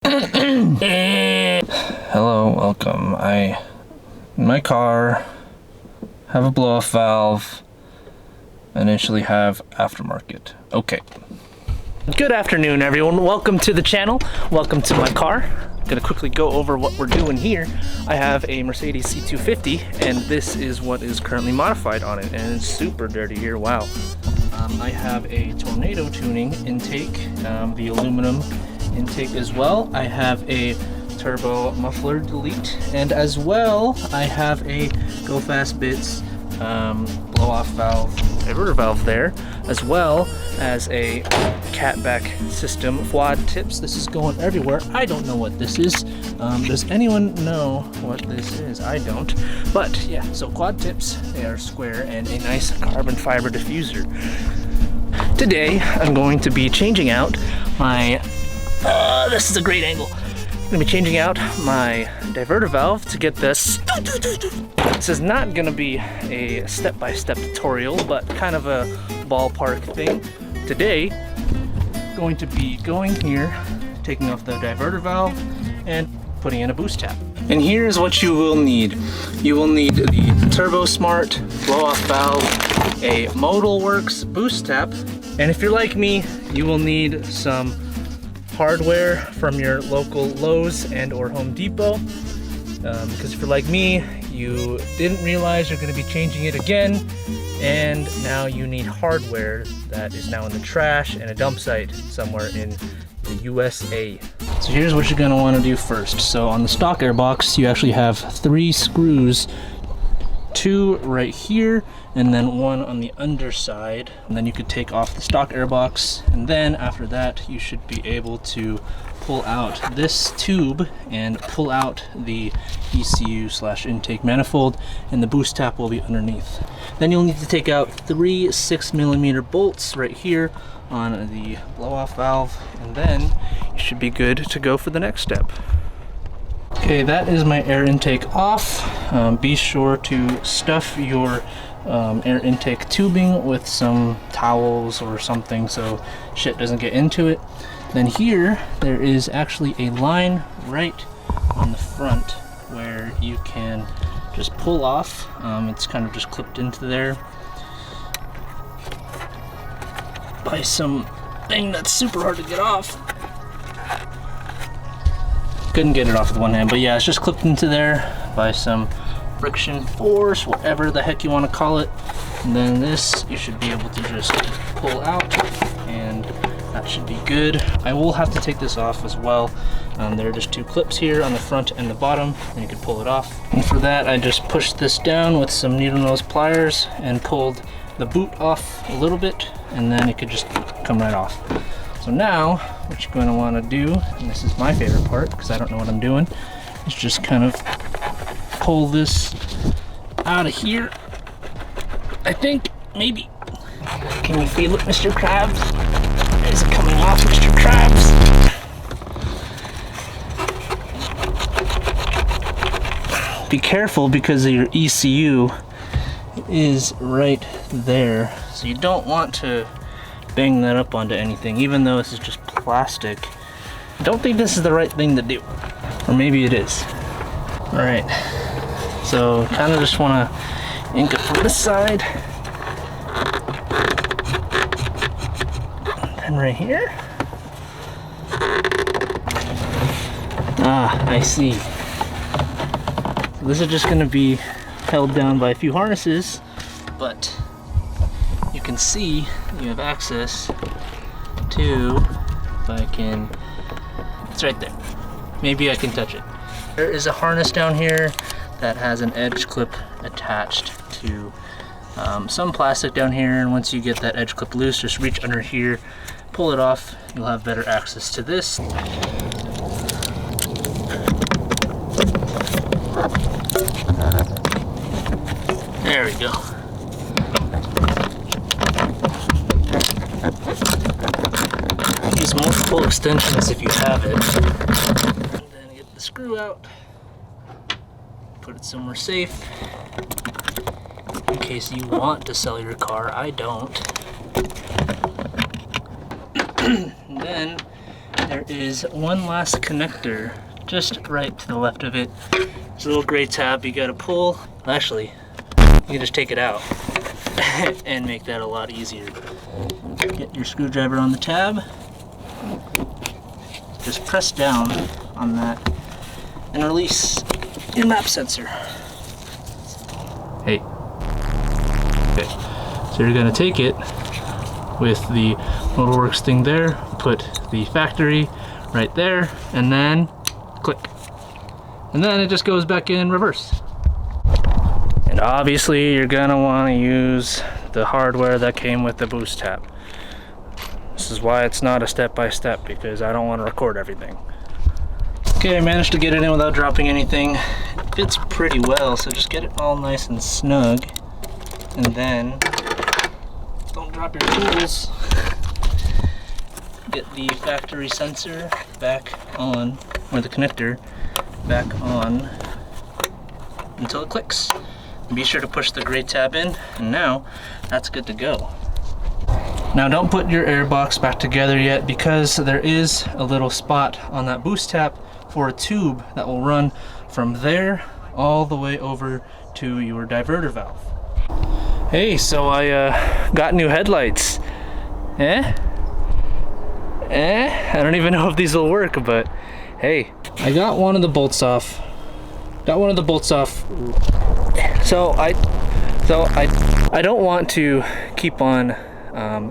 Hello, welcome. In my car, have a blow-off valve, initially have aftermarket. Okay. Good afternoon, everyone. Welcome to the channel. Welcome to my car. I'm gonna quickly go over what we're doing here. I have a Mercedes C250, and this is what is currently modified on it, and it's super dirty here. Wow. I have a tornado tuning intake, the aluminum intake as well. I have a turbo muffler delete, and as well I have a Go Fast Bits blow-off valve, diverter valve there, as well as a catback system quad tips. This is going everywhere. I don't know what this is. Does anyone know what this is? I don't. But yeah, so quad tips, they are square, and a nice carbon fiber diffuser. Today I'm going to be changing out my this is a great angle. I'm gonna be changing out my diverter valve to get this. This is not gonna be a step-by-step tutorial, but kind of a ballpark thing. Today, going to be going here, taking off the diverter valve, and putting in a boost tap. And here's what you will need. You will need the TurboSmart blow-off valve, a ModalWorks Boost Tap, and if you're like me, you will need some hardware from your local Lowe's and or Home Depot, because if you're like me, you didn't realize you're going to be changing it again, and now you need hardware that is now in the trash and a dump site somewhere in the USA. So here's what you're going to want to do first. So on the stock airbox, you actually have 3 screws, 2 right here, and then 1 on the underside. And then you could take off the stock airbox, and then after that you should be able to pull out this tube and pull out the ECU/intake manifold, and the boost tap will be underneath. Then you'll need to take out 3 6mm bolts right here on the blow-off valve, and then you should be good to go for the next step. Okay, that is my air intake off. Be sure to stuff your air intake tubing with some towels or something so shit doesn't get into it. Then here, there is actually a line right on the front where you can just pull off. It's kind of just clipped into there by some thing that's super hard to get off. Couldn't get it off with one hand, but yeah, it's just clipped into there by some friction force, whatever the heck you want to call it. And then this, you should be able to just pull out, and that should be good. I will have to take this off as well. There are just 2 clips here on the front and the bottom, and you can pull it off. And for that, I just pushed this down with some needle nose pliers and pulled the boot off a little bit, and then it could just come right off. So now, what you're going to want to do, and this is my favorite part because I don't know what I'm doing, is just kind of pull this out of here. I think, maybe. Can you feel it, Mr. Krabs? Is it coming off, Mr. Krabs? Be careful because your ECU is right there. So you don't want to bang that up onto anything, even though this is just plastic. I don't think this is the right thing to do. Or maybe it is. Alright. So kind of just want to ink it from this side. And right here. Ah, I see. So this is just going to be held down by a few harnesses, but you can see you have access to, if I can, it's right there. Maybe I can touch it. There is a harness down here that has an edge clip attached to some plastic down here, and once you get that edge clip loose, just reach under here, pull it off, you'll have better access to this. There we go. Use multiple extensions if you have it. And then get the screw out. Put it somewhere safe. In case you want to sell your car, I don't. And then there is one last connector just right to the left of it. There's a little gray tab you gotta pull. Actually, you can just take it out and make that a lot easier. Get your screwdriver on the tab. Just press down on that and release your map sensor. Hey. Okay, so you're gonna take it with the ModalWorks thing there, put the factory right there, and then click. And then it just goes back in reverse. And obviously you're gonna wanna use the hardware that came with the Boost Tap. This is why it's not a step-by-step, because I don't want to record everything. Okay, I managed to get it in without dropping anything. It fits pretty well, so just get it all nice and snug. And then, don't drop your tools. Get the factory sensor back on, or the connector back on until it clicks. And be sure to push the gray tab in, and now that's good to go. Now don't put your air box back together yet, because there is a little spot on that boost tap for a tube that will run from there all the way over to your diverter valve. Hey, so I got new headlights. I don't even know if these will work, but hey, I got one of the bolts off. So I don't want to keep on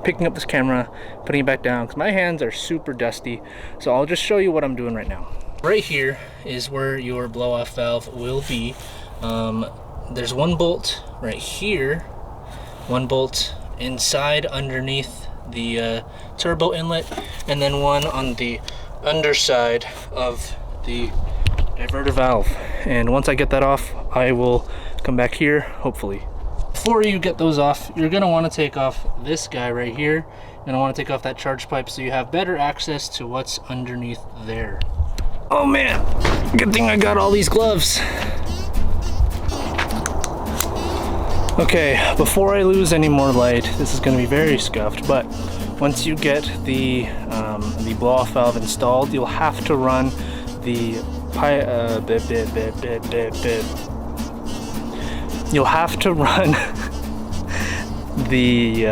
picking up this camera, putting it back down, because my hands are super dusty. So I'll just show you what I'm doing right now. Right here is where your blow-off valve will be. There's one bolt right here, one bolt inside underneath the turbo inlet, and then one on the underside of the diverter valve. And once I get that off, I will come back here, hopefully. Before you get those off, you're gonna wanna take off this guy right here. You're gonna wanna take off that charge pipe so you have better access to what's underneath there. Oh man, good thing I got all these gloves. Okay, before I lose any more light, this is gonna be very scuffed, but once you get the blow-off valve installed, you'll have to run the you'll have to run the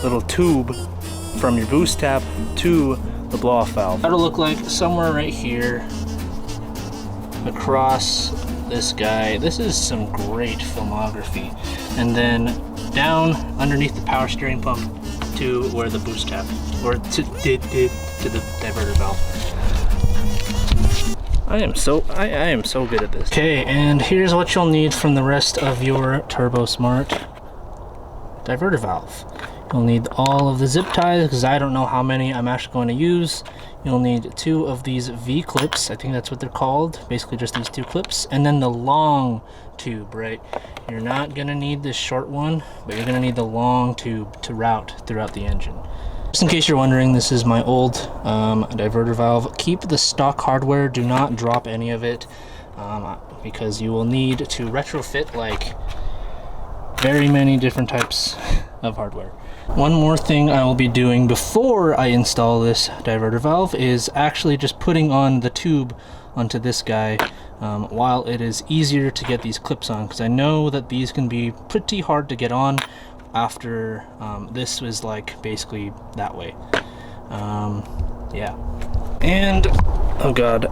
little tube from your boost tap to the blow-off valve. That'll look like somewhere right here across this guy. This is some great filmography. And then down underneath the power steering pump to where the boost tap, or to the diverter valve. I am so good at this. Okay, and here's what you'll need from the rest of your TurboSmart diverter valve. You'll need all of the zip ties, because I don't know how many I'm actually going to use. You'll need 2 of these V-clips, I think that's what they're called, basically just these 2 clips, and then the long tube, right? You're not gonna need this short one, but you're gonna need the long tube to route throughout the engine. Just in case you're wondering, this is my old diverter valve. Keep the stock hardware, do not drop any of it, because you will need to retrofit like very many different types of hardware. One more thing I will be doing before I install this diverter valve is actually just putting on the tube onto this guy, while it is easier to get these clips on, because I know that these can be pretty hard to get on after this was like basically that way. Yeah. And oh god.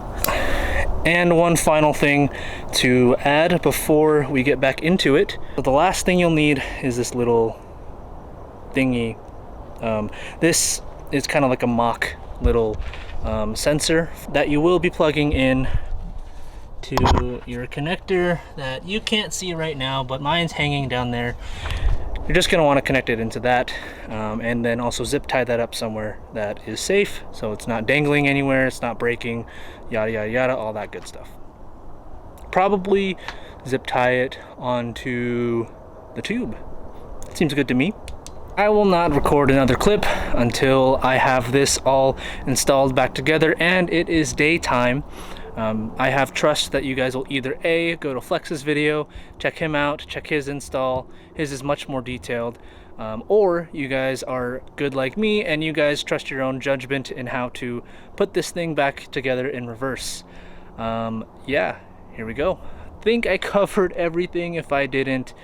And one final thing to add before we get back into it. The last thing you'll need is this little thingy. This is kind of like a mock little sensor that you will be plugging in to your connector that you can't see right now, but mine's hanging down there. You're just going to want to connect it into that, and then also zip tie that up somewhere that is safe, so it's not dangling anywhere, it's not breaking, yada yada yada, all that good stuff. Probably zip tie it onto the tube. Seems good to me. I will not record another clip until I have this all installed back together and it is daytime. I have trust that you guys will either A, go to Flexx's video, check him out, check his install. His is much more detailed. or you guys are good like me and you guys trust your own judgment in how to put this thing back together in reverse. Yeah, here we go. I think I covered everything. If I didn't,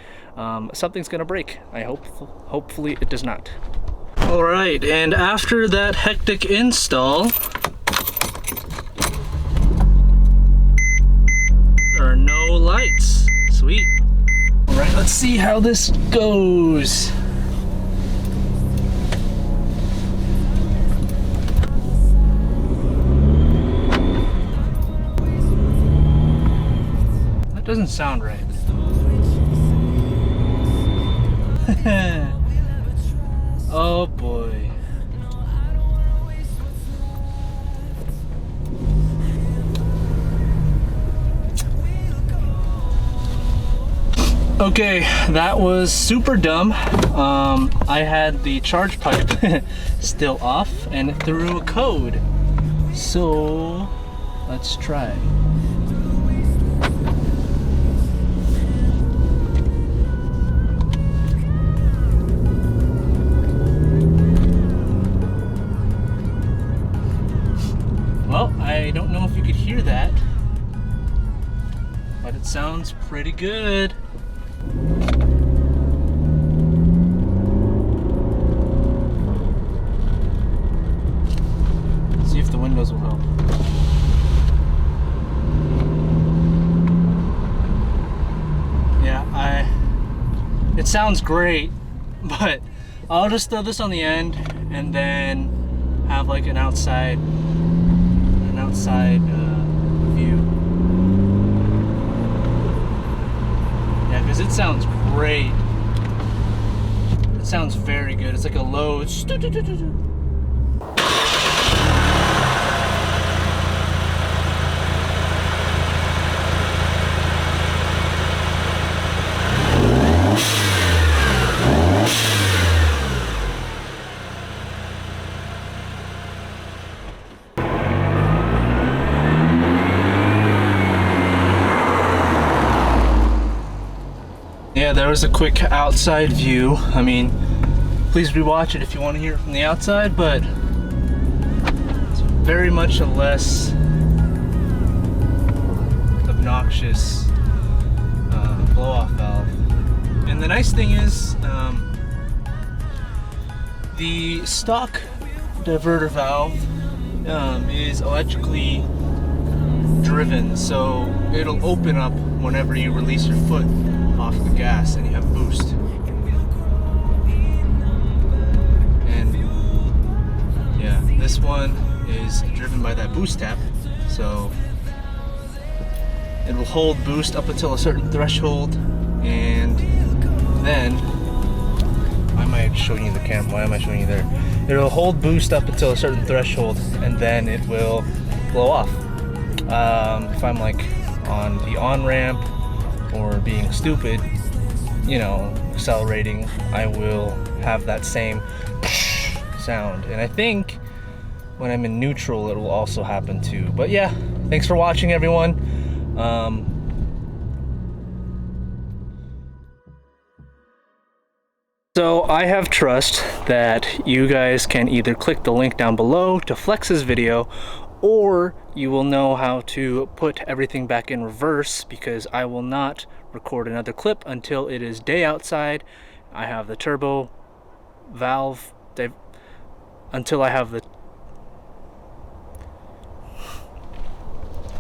something's gonna break. Hopefully it does not. All right, and after that hectic install, there are no lights. Sweet. All right, let's see how this goes. That doesn't sound right. Oh boy. Okay, that was super dumb. I had the charge pipe still off and it threw a code. So let's try. Well, I don't know if you could hear that, but it sounds pretty good. See if the windows will help. Yeah, it sounds great, but I'll just throw this on the end and then have like an outside view. Yeah, because it sounds great. It sounds very good. It's like a low. Yeah, there was a quick outside view. I mean, please rewatch it if you want to hear it from the outside, but it's very much a less obnoxious blow-off valve. And the nice thing is, the stock diverter valve is electrically driven, so it'll open up whenever you release your foot off the gas and you have boost. And yeah, this one is driven by that boost tap, so it will hold boost up until a certain threshold, and then why am I showing you the camera? Why am I showing you there? It'll hold boost up until a certain threshold, and then it will blow off. If I'm like on the on-ramp or being stupid, you know, accelerating, I will have that same sound. And I think when I'm in neutral, it will also happen too. But yeah, thanks for watching, everyone. So I have trust that you guys can either click the link down below to Flexx's video, or you will know how to put everything back in reverse, because I will not record another clip until it is day outside. I have the turbo valve, until I have the